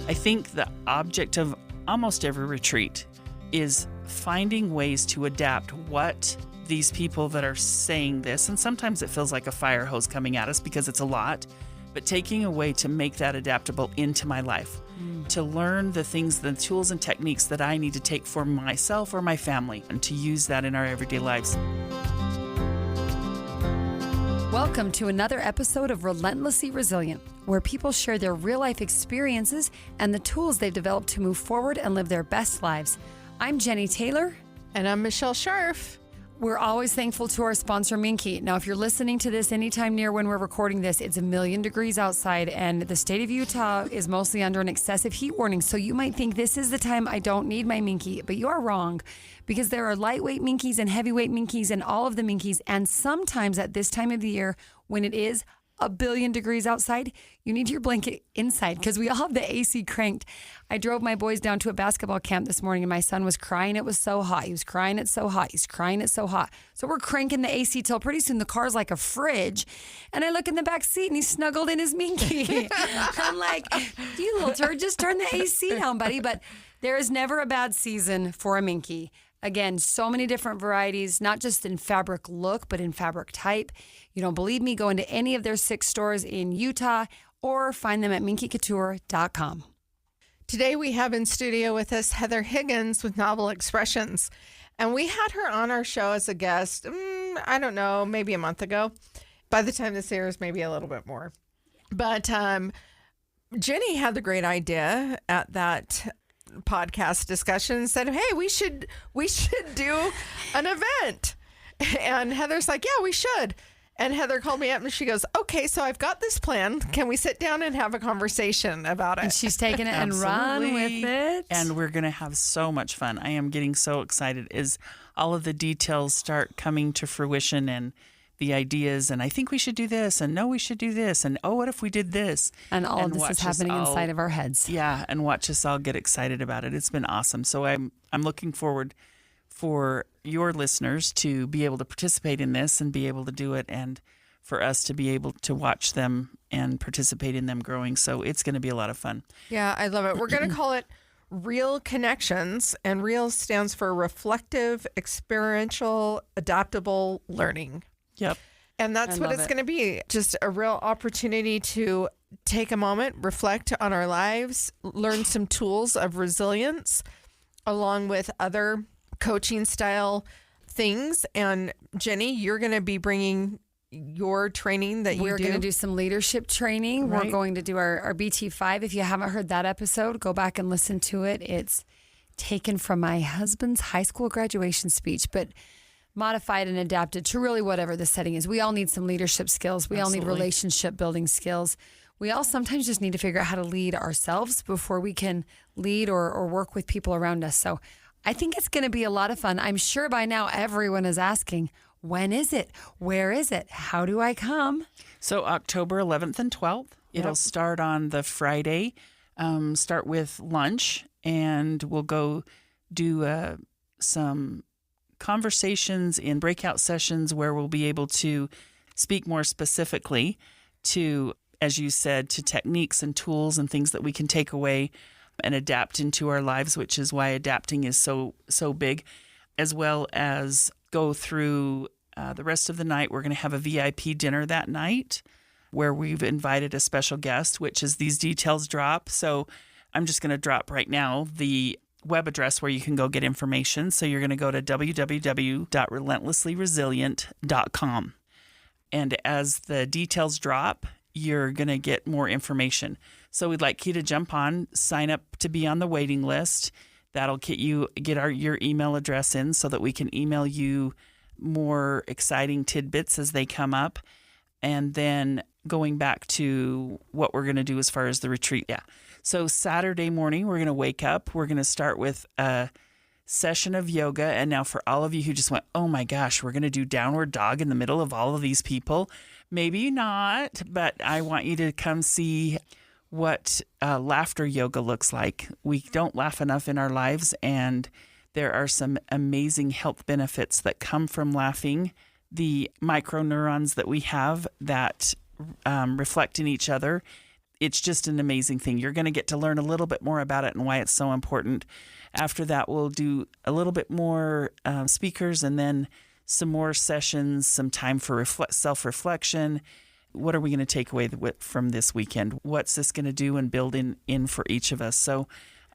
I think the object of almost every retreat is finding ways to adapt what these people that are saying this, and sometimes it feels like a fire hose coming at us because it's a lot, but taking a way to make that adaptable into my life, to learn the things, the tools and techniques that I need to take for myself or my family, and to use that in our everyday lives. Welcome to another episode of Relentlessly Resilient, where people share their real-life experiences and the tools they've developed to move forward and live their best lives. I'm Jennie Taylor. And I'm Michelle Scharf. We're always thankful to our sponsor, Minky. Now, if you're listening to this anytime near when we're recording this, it's 1,000,000 degrees outside, and the state of Utah is mostly under an excessive heat warning. So you might think this is the time I don't need my Minky, but you are wrong, because there are lightweight Minkies and heavyweight Minkies and all of the Minkies. And sometimes at this time of the year, when it is 1,000,000,000 degrees outside, you need your blanket inside because we all have the AC cranked. I drove my boys down to a basketball camp this morning and my son was crying it was so hot. He was crying it's so hot. He's crying it's so hot. So we're cranking the AC till pretty soon the car's like a fridge. And I look in the back seat and he's snuggled in his Minky. I'm like, you little turd, just turn the AC down, buddy. But there is never a bad season for a Minky. Again, so many different varieties, not just in fabric look, but in fabric type. You don't believe me? Go into any of their 6 stores in Utah or find them at minkycouture.com. Today we have in studio with us Heather Higgins with Novel Expressions. And we had her on our show as a guest, I don't know, maybe a month ago. By the time this airs, maybe a little bit more. But Jennie had the great idea at that podcast discussion, said, hey, we should do an event. And Heather's like, yeah, we should. And Heather called me up and she goes, okay, so I've got this plan. Can we sit down and have a conversation about it? And she's taking it and run with it. And we're going to have so much fun. I am getting so excited as all of the details start coming to fruition and the ideas. And I think we should do this. And no, we should do this. And oh, what if we did this? And all of this is happening inside of our heads. Yeah. And watch us all get excited about it. It's been awesome. So I'm looking forward for your listeners to be able to participate in this and be able to do it, and for us to be able to watch them and participate in them growing. So it's going to be a lot of fun. Yeah, I love it. We're going to call it R.E.A.L Connections, and R.E.A.L stands for Reflective, Experiential, Adaptable Learning. Yep. And that's what it's going to be. Just a real opportunity to take a moment, reflect on our lives, learn some tools of resilience, along with other coaching style things. And Jennie, you're going to be bringing your training that We're going to do some leadership training. Right. We're going to do our BT5. If you haven't heard that episode, go back and listen to it. It's taken from my husband's high school graduation speech, but modified and adapted to really whatever the setting is. We all need some leadership skills. We all need relationship building skills. We all sometimes just need to figure out how to lead ourselves before we can lead or work with people around us. So I think it's going to be a lot of fun. I'm sure by now everyone is asking, when is it? Where is it? How do I come? So October 11th and 12th. It'll start on the Friday, start with lunch, and we'll go do some conversations in breakout sessions where we'll be able to speak more specifically to, as you said, to techniques and tools and things that we can take away and adapt into our lives, which is why adapting is so big, as well as go through the rest of the night. We're going to have a VIP dinner that night where we've invited a special guest, which is these details drop. So I'm just going to drop right now the web address where you can go get information. So you're going to go to www.relentlesslyresilient.com. And as the details drop, you're going to get more information. So we'd like you to jump on, sign up to be on the waiting list. That'll get your email address in so that we can email you more exciting tidbits as they come up. And then going back to what we're going to do as far as the retreat. Yeah. So Saturday morning, we're going to wake up. We're going to start with a session of yoga. And now for all of you who just went, oh my gosh, we're going to do downward dog in the middle of all of these people. Maybe not, but I want you to come see what laughter yoga looks like. We don't laugh enough in our lives, and there are some amazing health benefits that come from laughing. The microneurons that we have that reflect in each other it's just an amazing thing. You're going to get to learn a little bit more about it and why it's so important. After that, we'll do a little bit more speakers and then some more sessions, some time for self-reflection. What are we going to take away from this weekend? What's this going to do and build in for each of us? So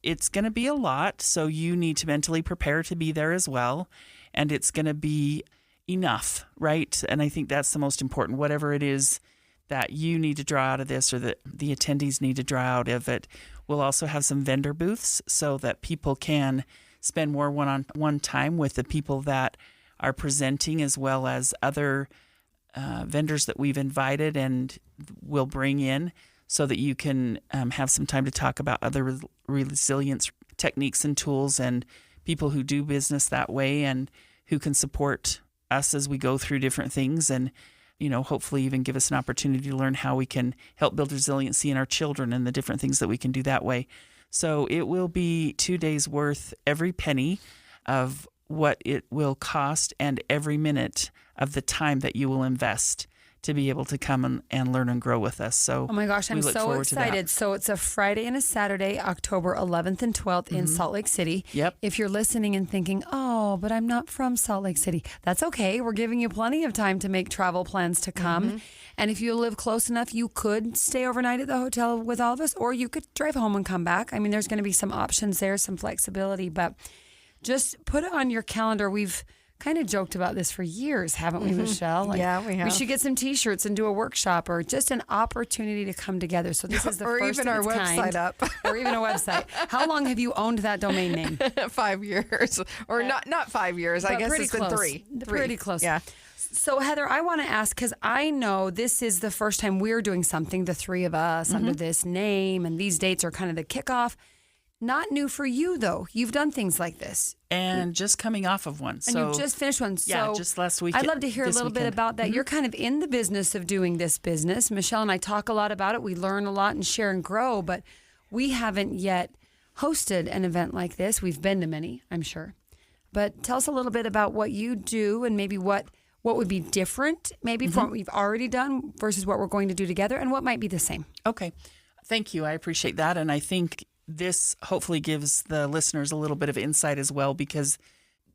it's going to be a lot. So you need to mentally prepare to be there as well. And it's going to be enough, right? And I think that's the most important. Whatever it is that you need to draw out of this or that the attendees need to draw out of it. We'll also have some vendor booths so that people can spend more one-on-one time with the people that are presenting, as well as other vendors that we've invited and will bring in, so that you can have some time to talk about other resilience techniques and tools and people who do business that way and who can support us as we go through different things, and hopefully even give us an opportunity to learn how we can help build resiliency in our children and the different things that we can do that way. So it will be 2 days worth, every penny of what it will cost and every minute of the time that you will invest to be able to come and learn and grow with us. So, oh my gosh, I'm so excited. So it's a Friday and a Saturday, October 11th and 12th in Salt Lake City. Yep. If you're listening and thinking, oh, but I'm not from Salt Lake City, that's okay. We're giving you plenty of time to make travel plans to come. And if you live close enough, you could stay overnight at the hotel with all of us, or you could drive home and come back. I mean, there's going to be some options there, some flexibility, but just put it on your calendar. We've kind of joked about this for years, haven't we, Michelle? Like, yeah, we have. We should get some T-shirts and do a workshop, or just an opportunity to come together. So this is the first even our website up, or even a website. How long have you owned that domain name? 5 years, or not 5 years. I guess it's been three. Pretty close. Yeah. So Heather, I want to ask, because I know this is the first time we're doing something, the three of us, under this name, and these dates are kind of the kickoff. Not new for you, though. You've done things like this. And just coming off of one. And you just finished one. So yeah, just last week. I'd love to hear a little bit about that. You're kind of in the business of doing this business. Michelle and I talk a lot about it. We learn a lot and share and grow, but we haven't yet hosted an event like this. We've been to many, I'm sure. But tell us a little bit about what you do and maybe what would be different maybe from what we've already done versus what we're going to do together, and what might be the same. Okay. Thank you. I appreciate that. And I think this hopefully gives the listeners a little bit of insight as well, because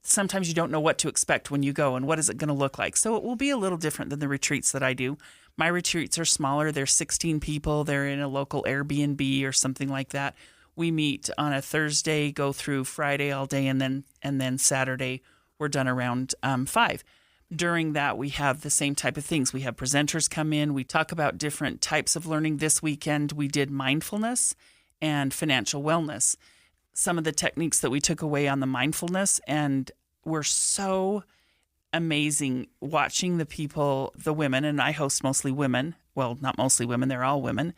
sometimes you don't know what to expect when you go and what is it going to look like. So it will be a little different than the retreats that I do. My retreats are smaller. They're 16 people. They're in a local Airbnb or something like that. We meet on a Thursday, go through Friday all day, and then Saturday we're done around 5. During that, we have the same type of things. We have presenters come in. We talk about different types of learning. This weekend we did mindfulness and financial wellness. Some of the techniques that we took away on the mindfulness, and were so amazing watching the people, the women, and I host mostly women. Well, not mostly women, they're all women,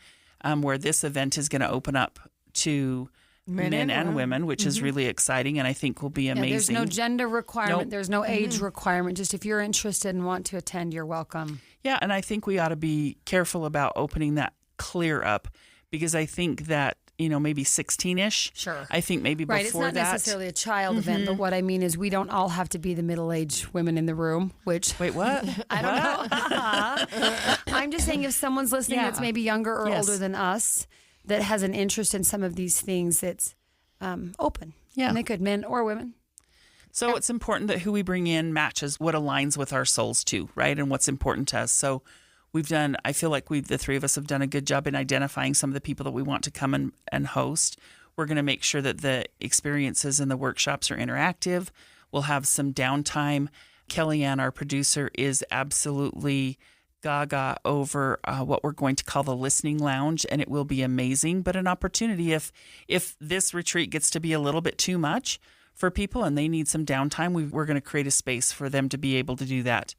where this event is going to open up to men and women, which is really exciting, and I think will be amazing. There's no gender requirement. Nope. There's no age requirement. Just if you're interested and want to attend, you're welcome. Yeah, and I think we ought to be careful about opening that clear up, because I think that, maybe 16-ish. Sure. I think maybe before that. Right, it's not necessarily a child event, but what I mean is we don't all have to be the middle-aged women in the room, which... Wait, what? I don't know. I'm just saying if someone's listening that's maybe younger or older than us that has an interest in some of these things, it's open. Yeah. And they could, men or women. So it's important that who we bring in matches what aligns with our souls too, right? And what's important to us. So I feel like the three of us have done a good job in identifying some of the people that we want to come and host. We're going to make sure that the experiences and the workshops are interactive. We'll have some downtime. Kellyanne, our producer, is absolutely gaga over what we're going to call the listening lounge, and it will be amazing, but an opportunity if this retreat gets to be a little bit too much for people and they need some downtime, we're going to create a space for them to be able to do that.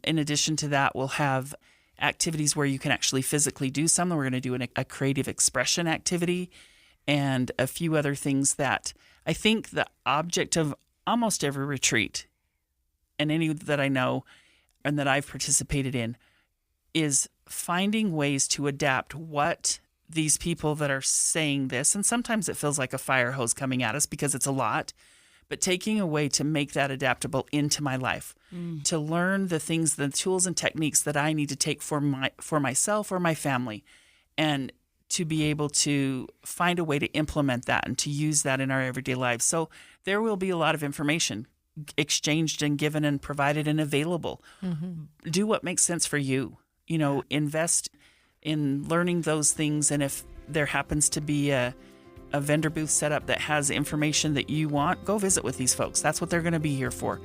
In addition to that, we'll have activities where you can actually physically do something. We're going to do a creative expression activity and a few other things that I think the object of almost every retreat, and any that I know and that I've participated in, is finding ways to adapt what these people that are saying this, and sometimes it feels like a fire hose coming at us because it's a lot, but taking a way to make that adaptable into my life, to learn the things, the tools and techniques that I need to take for myself or my family, and to be able to find a way to implement that and to use that in our everyday lives. So there will be a lot of information exchanged and given and provided and available. Do what makes sense for you. Invest in learning those things. And if there happens to be a vendor booth set up that has information that you want, go visit with these folks. That's what they're going to be here for.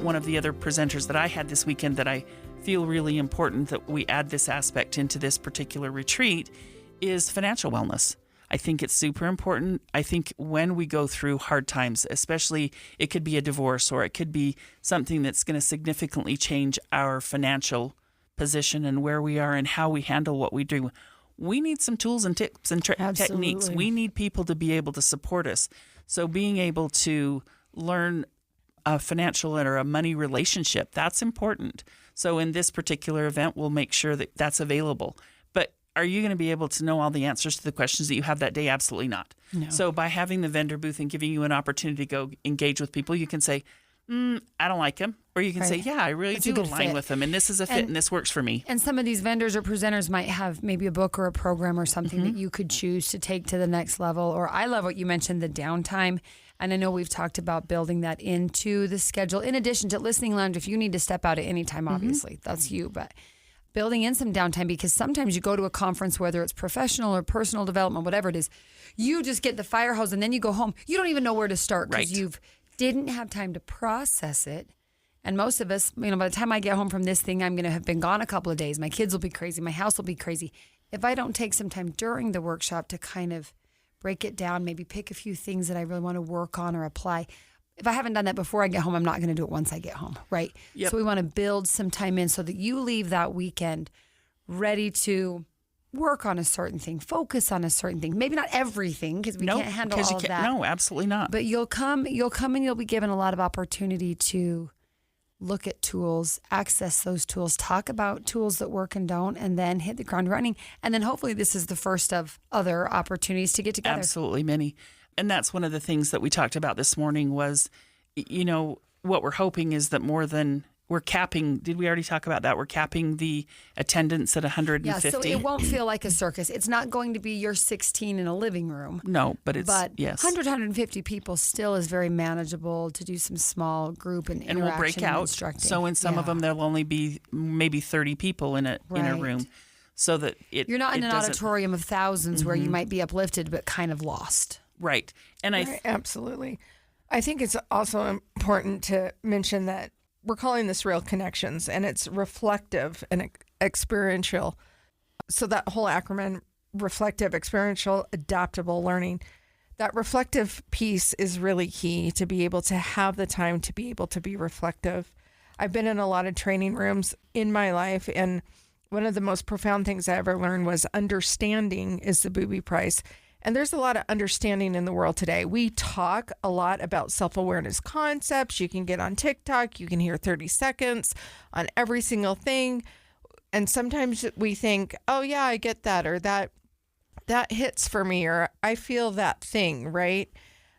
One of the other presenters that I had this weekend that I feel really important that we add this aspect into this particular retreat is financial wellness. I think it's super important. I think when we go through hard times, especially it could be a divorce or it could be something that's going to significantly change our financial position and where we are and how we handle what we do. We need some tools and tips and techniques. We need people to be able to support us. So being able to learn a financial or a money relationship, that's important. So in this particular event, we'll make sure that that's available. But are you going to be able to know all the answers to the questions that you have that day? Absolutely not. No. So by having the vendor booth and giving you an opportunity to go engage with people, you can say, I don't like him. Or you can say, yeah, I really do align with them. And this is a fit and this works for me. And some of these vendors or presenters might have maybe a book or a program or something that you could choose to take to the next level. Or I love what you mentioned, the downtime. And I know we've talked about building that into the schedule. In addition to listening lounge, if you need to step out at any time, obviously, that's you. But building in some downtime, because sometimes you go to a conference, whether it's professional or personal development, whatever it is, you just get the fire hose and then you go home. You don't even know where to start because you didn't have time to process it. And most of us, by the time I get home from this thing, I'm going to have been gone a couple of days. My kids will be crazy. My house will be crazy. If I don't take some time during the workshop to kind of break it down, maybe pick a few things that I really want to work on or apply. If I haven't done that before I get home, I'm not going to do it once I get home, right? Yep. So we want to build some time in so that you leave that weekend ready to work on a certain thing, focus on a certain thing. Maybe not everything because we can't handle all of that. No, absolutely not. But you'll come and you'll be given a lot of opportunity to look at tools, access those tools, talk about tools that work and don't, and then hit the ground running. And then hopefully this is the first of other opportunities to get together. Absolutely, many. And that's one of the things that we talked about this morning was, what we're hoping is that we're capping, did we already talk about that? We're capping the attendance at 150. Yeah, so it won't feel like a circus. It's not going to be your 16 in a living room. No, but 150 people still is very manageable to do some small group and interaction we'll break out. Instructing. So in some of them, there'll only be maybe 30 people in a room. So that you're not in an auditorium of thousands where you might be uplifted but kind of lost. Right. And absolutely. I think it's also important to mention that we're calling this Real Connections, and it's reflective and experiential. So that whole acronym, reflective, experiential, adaptable learning, that reflective piece is really key to be able to have the time to be able to be reflective. I've been in a lot of training rooms in my life, and one of the most profound things I ever learned was understanding is the booby price. And there's a lot of understanding in the world today. We talk a lot about self-awareness concepts. You can get on TikTok. You can hear 30 seconds on every single thing. And sometimes we think, oh, yeah, I get that, or that hits for me, or I feel that thing, right?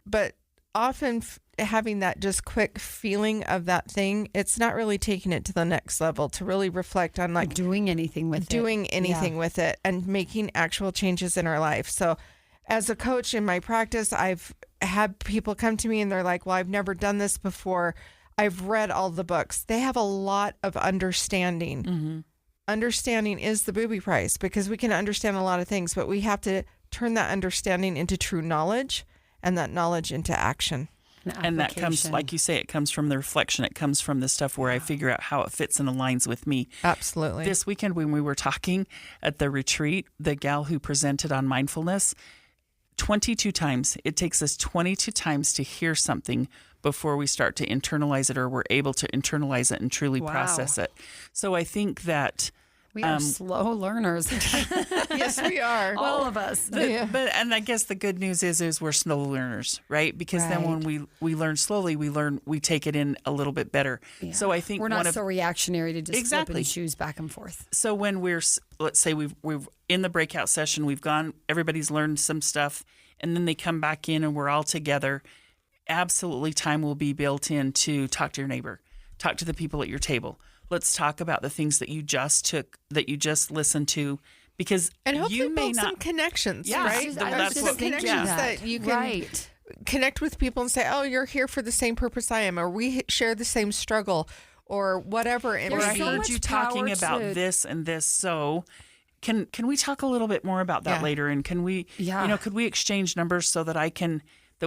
But often having that just quick feeling of that thing, it's not really taking it to the next level to really reflect on doing anything with it and making actual changes in our life. So as a coach in my practice, I've had people come to me and they're like, well, I've never done this before. I've read all the books. They have a lot of understanding. Mm-hmm. Understanding is the booby price because we can understand a lot of things, but we have to turn that understanding into true knowledge and that knowledge into action. And that comes, like you say, it comes from the reflection. It comes from the stuff where I figure out how it fits and aligns with me. Absolutely. This weekend when we were talking at the retreat, the gal who presented on mindfulness, 22 times. It takes us 22 times to hear something before we start to internalize it or we're able to internalize it and truly process it. So I think that We are slow learners. Yes, we are. All of us. And I guess the good news is we're slow learners, right? Because then when we learn slowly, we take it in a little bit better. Yeah. So I think we're not so reactionary to just flip and choose back and forth. So when let's say we've in the breakout session, everybody's learned some stuff, and then they come back in and we're all together. Absolutely, time will be built in to talk to your neighbor, talk to the people at your table. Let's talk about the things that you just listened to, because and hopefully you may build not some connections, yeah, right? That's what connections that you can connect with people and say, "Oh, you're here for the same purpose I am," or "We share the same struggle," or whatever. Or I heard you talking about this and this. So, can we talk a little bit more about that later? And can we, could we exchange numbers so that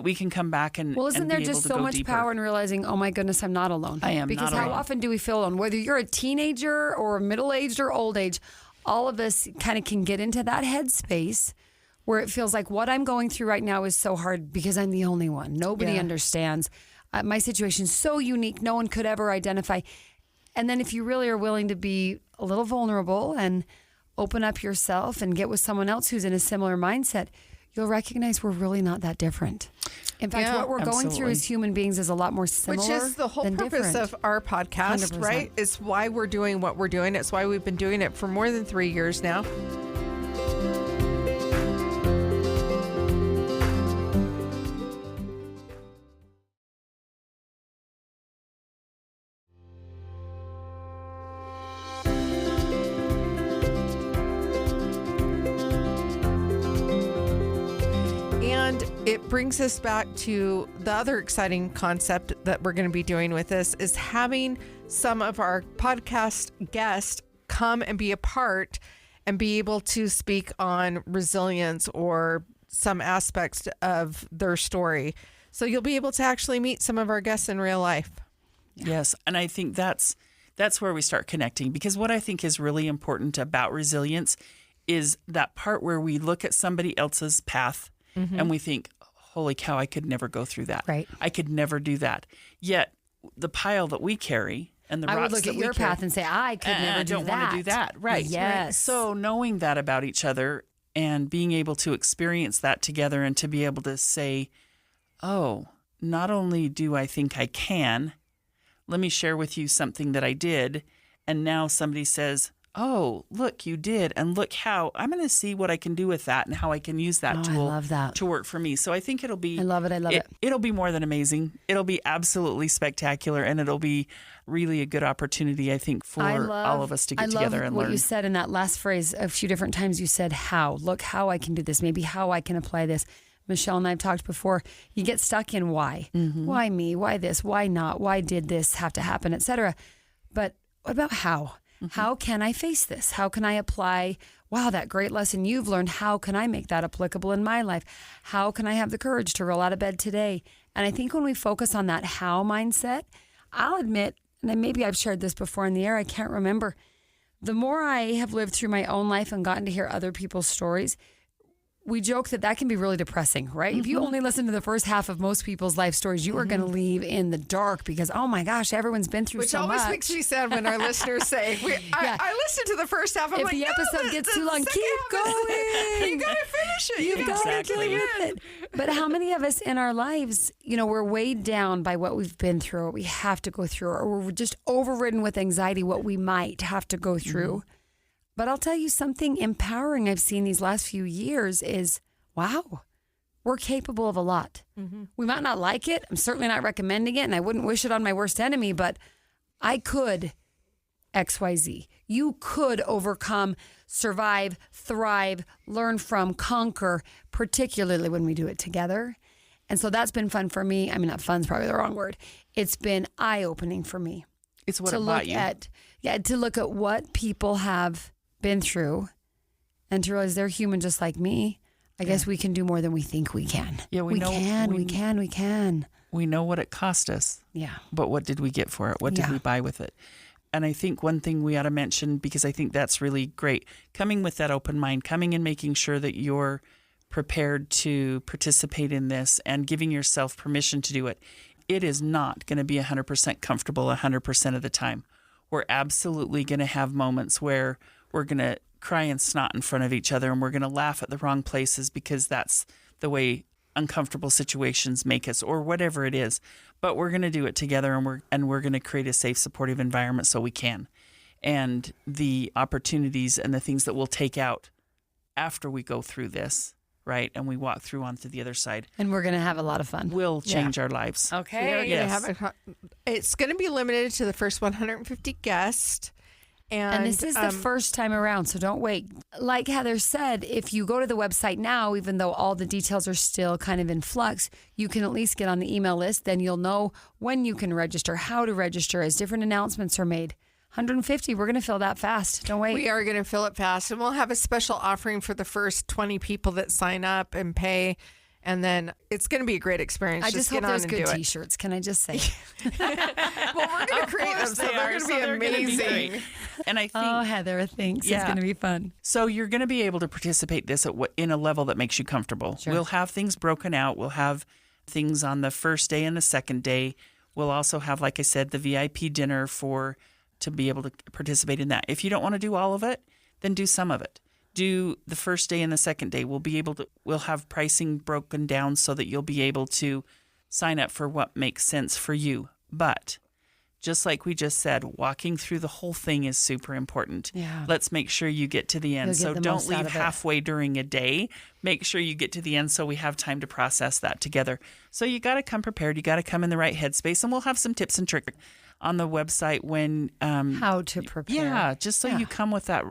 we can come back and isn't and there be just able to so go much deeper. power in realizing, oh my goodness, I'm not alone. I am because not alone. How often do we feel alone? Whether you're a teenager or middle-aged or old age, all of us kind of can get into that headspace where it feels like what I'm going through right now is so hard because I'm the only one. Nobody understands. My situation's so unique. No one could ever identify. And then if you really are willing to be a little vulnerable and open up yourself and get with someone else who's in a similar mindset, you'll recognize we're really not that different. In fact, what we're going through as human beings is a lot more similar. Which is the whole purpose of our podcast, 100%. right? It's why we're doing what we're doing. It's why we've been doing it for more than 3 years now. It brings us back to the other exciting concept that we're going to be doing with this is having some of our podcast guests come and be a part and be able to speak on resilience or some aspects of their story. So you'll be able to actually meet some of our guests in real life. Yes, and I think that's where we start connecting, because what I think is really important about resilience is that part where we look at somebody else's path and we think, holy cow, I could never go through that. Right. I could never do that. Yet the pile that we carry and the rocks I would look that at we your carry, path and say, I could never do that. I don't want to do that. Right. Yes. Right. So knowing that about each other and being able to experience that together and to be able to say, oh, not only do I think I can, let me share with you something that I did. And now somebody says, oh, look, you did. And look how I'm going to see what I can do with that and how I can use that tool to work for me. So I think it'll be, I love it. It'll be more than amazing. It'll be absolutely spectacular. And it'll be really a good opportunity, I think, for all of us to get together and learn. What you said in that last phrase, a few different times you said, how, look how I can do this, maybe how I can apply this. Michelle and I have talked before, you get stuck in why. Why me? Why this? Why not? Why did this have to happen, et cetera. But what about how? How can I face this? How can I apply, wow, that great lesson you've learned, how can I make that applicable in my life? How can I have the courage to roll out of bed today? And I think when we focus on that how mindset, I'll admit, and maybe I've shared this before in the air, I can't remember, the more I have lived through my own life and gotten to hear other people's stories, we joke that can be really depressing, right? If you only listen to the first half of most people's life stories, you are going to leave in the dark because, oh my gosh, everyone's been through so much. Which always makes me sad when our listeners say, I listened to the first half. I'm if the episode gets too long, keep going. You got to finish it. You've got to get with it. But how many of us in our lives, we're weighed down by what we've been through, or what we have to go through, or we're just overridden with anxiety, what we might have to go through. But I'll tell you something empowering I've seen these last few years is, wow, we're capable of a lot. We might not like it. I'm certainly not recommending it, and I wouldn't wish it on my worst enemy, but I could XYZ. You could overcome, survive, thrive, learn from, conquer, particularly when we do it together. And so that's been fun for me. I mean, not fun's probably the wrong word. It's been eye-opening for me. It's what about you. To look at what people have been through and to realize they're human just like me. I guess we can do more than we think we can. Yeah, we can. We know what it cost us. Yeah. But what did we get for it? What did we buy with it? And I think one thing we ought to mention, because I think that's really great, coming with that open mind, coming and making sure that you're prepared to participate in this and giving yourself permission to do it. It is not going to be 100% comfortable 100% of the time. We're absolutely going to have moments where we're going to cry and snot in front of each other, and we're going to laugh at the wrong places because that's the way uncomfortable situations make us, or whatever it is. But we're going to do it together, and we're going to create a safe, supportive environment so we can. And the opportunities and the things that we'll take out after we go through this, right, and we walk through onto the other side. And we're going to have a lot of fun. Will change our lives. Okay. It's going to be limited to the first 150 guests. And this is the first time around, so don't wait. Like Heather said, if you go to the website now, even though all the details are still kind of in flux, you can at least get on the email list. Then you'll know when you can register, how to register as different announcements are made. 150, we're going to fill that fast. Don't wait. We are going to fill it fast. And we'll have a special offering for the first 20 people that sign up and pay. And then it's going to be a great experience. I just hope there's good T-shirts. Can I just say? Well, we're going to create them, so they're going to be amazing. And I think, Heather, thanks. It's going to be fun. So you're going to be able to participate in a level that makes you comfortable. Sure. We'll have things broken out. We'll have things on the first day and the second day. We'll also have, like I said, the VIP dinner to be able to participate in that. If you don't want to do all of it, then do some of it. Do the first day and the second day. We'll have pricing broken down so that you'll be able to sign up for what makes sense for you. But just like we just said, walking through the whole thing is super important. Yeah. Let's make sure you get to the end. So don't leave halfway during a day. Make sure you get to the end so we have time to process that together. So you got to come prepared. You got to come in the right headspace, and we'll have some tips and tricks on the website when how to prepare. Yeah, just so you come with that.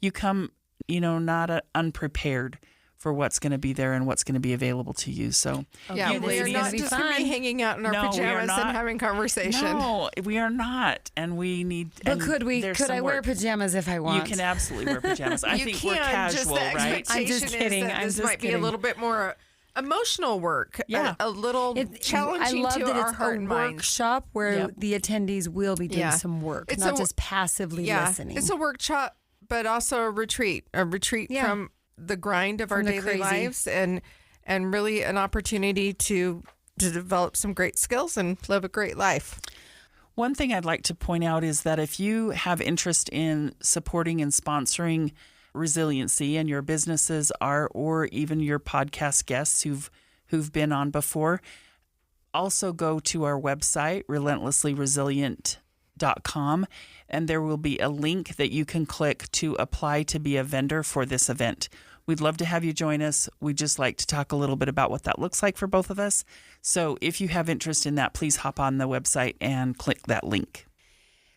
You come, not unprepared for what's going to be there and what's going to be available to you. So yeah, we're not just going to be hanging out in our pajamas and having conversation. No, we are not, and we need. But could we? Could I wear pajamas if I want? You can absolutely wear pajamas. I think we're casual, right? I'm just kidding. This might be a little bit more emotional work. Yeah, a little challenging to our heart and mind. Workshop where the attendees will be doing some work, not just passively listening. It's a workshop, but also a retreat from the grind of our daily lives, and really an opportunity to develop some great skills and live a great life. One thing I'd like to point out is that if you have interest in supporting and sponsoring resiliency, and your businesses are, or even your podcast guests who've been on before, also go to our website, relentlesslyresilient.com, and there will be a link that you can click to apply to be a vendor for this event. We'd love to have you join us. We'd just like to talk a little bit about what that looks like for both of us. So if you have interest in that, please hop on the website and click that link.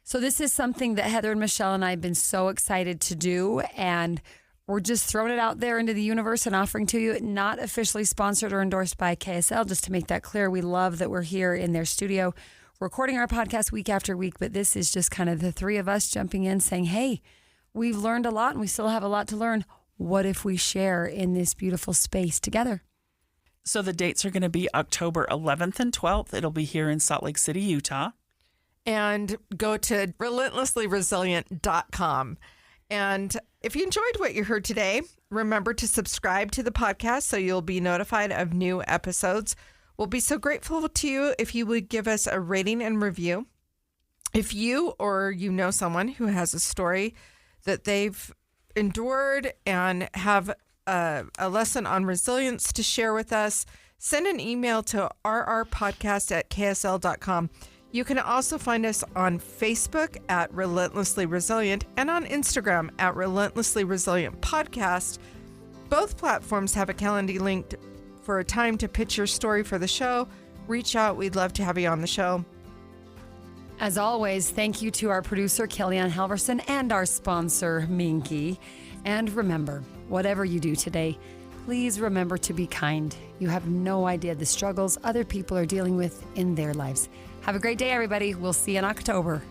So this is something that Heather and Michelle and I have been so excited to do, and we're just throwing it out there into the universe and offering to you. Not officially sponsored or endorsed by KSL, just to make that clear. We love that we're here in their studio recording our podcast week after week, but this is just kind of the three of us jumping in saying, hey, we've learned a lot and we still have a lot to learn. What if we share in this beautiful space together? So the dates are going to be October 11th and 12th. It'll be here in Salt Lake City, Utah. And go to relentlesslyresilient.com. And if you enjoyed what you heard today, remember to subscribe to the podcast so you'll be notified of new episodes. We'll be so grateful to you if you would give us a rating and review. If you or you know someone who has a story that they've endured and have a lesson on resilience to share with us, send an email to rrpodcast@ksl.com. You can also find us on Facebook at Relentlessly Resilient and on Instagram at Relentlessly Resilient Podcast. Both platforms have a calendar linked for a time to pitch your story for the show. Reach out. We'd love to have you on the show. As always, thank you to our producer, Kellyanne Halverson, and our sponsor, Minky. And remember, whatever you do today, please remember to be kind. You have no idea the struggles other people are dealing with in their lives. Have a great day, everybody. We'll see you in October.